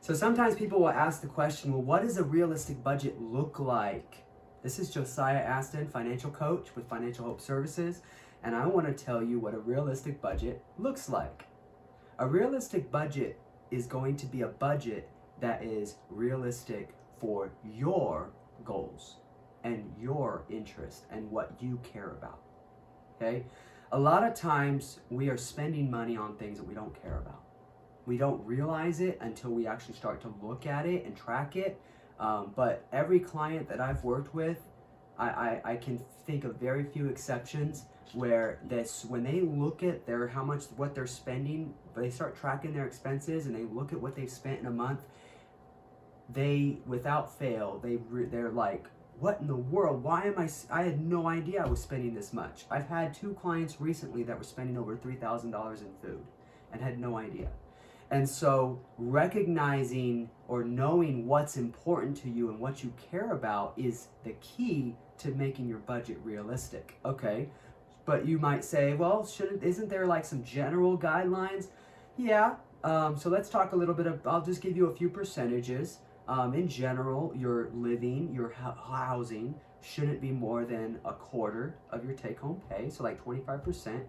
So sometimes people will ask the question, well, what does a realistic budget look like? This is Josiah Aston, financial coach with Financial Hope Services, and I want to tell you what a realistic budget looks like. A realistic budget is going to be a budget that is realistic for your goals and your interest and what you care about. Okay? A lot of times we are spending money on things that we don't care about. We don't realize it until we actually start to look at it and track it. But every client that I've worked with, I can think of very few exceptions where when they look at what they're spending, they start tracking their expenses and they look at what they've spent in a month, they, without fail, they're like, what in the world? I had no idea I was spending this much. I've had 2 clients recently that were spending over $3,000 in food and had no idea. And so recognizing or knowing what's important to you and what you care about is the key to making your budget realistic. Okay, but you might say, well, isn't there like some general guidelines? Yeah, so let's talk a little bit I'll just give you a few percentages. In general, your living, your housing shouldn't be more than a quarter of your take-home pay, so like 25%.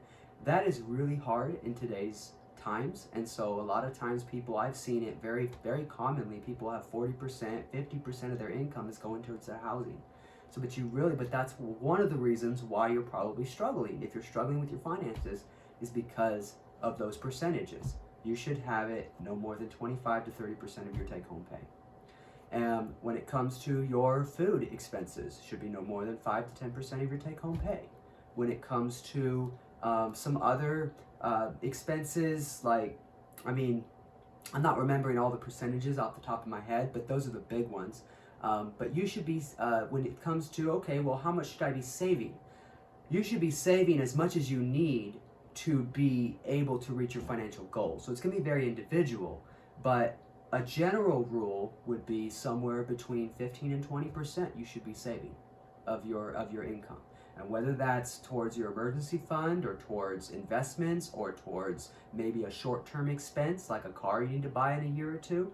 That is really hard in today's times, and so a lot of times I've seen it very, very commonly, people have 40%, 50% of their income is going towards their housing. So but that's one of the reasons why you're probably struggling. If you're struggling with your finances, is because of those percentages. You should have it no more than 25 to 30% of your take-home pay. When it comes to your food expenses, should be no more than 5 to 10% of your take-home pay. When it comes to some other expenses, I'm not remembering all the percentages off the top of my head, but those are the big ones. But you should be, when it comes to, okay, well, how much should I be saving? You should be saving as much as you need to be able to reach your financial goals. So it's going to be very individual, but a general rule would be somewhere between 15 and 20% you should be saving of your income. And whether that's towards your emergency fund or towards investments or towards maybe a short-term expense like a car you need to buy in a year or two,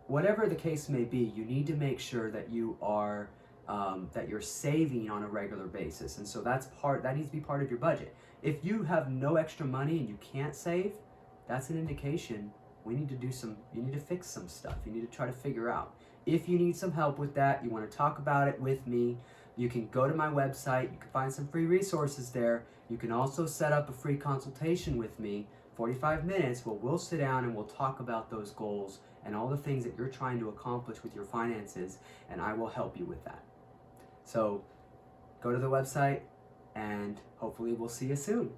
whatever the case may be, you need to make sure that you are that you're saving on a regular basis. And so that needs to be part of your budget. If you have no extra money and you can't save, that's an indication you need to fix some stuff. You need to try to figure out. If you need some help with that, you want to talk about it with me, you can go to my website, you can find some free resources there. You can also set up a free consultation with me, 45 minutes, where we'll sit down and we'll talk about those goals and all the things that you're trying to accomplish with your finances, and I will help you with that. So go to the website, and hopefully we'll see you soon.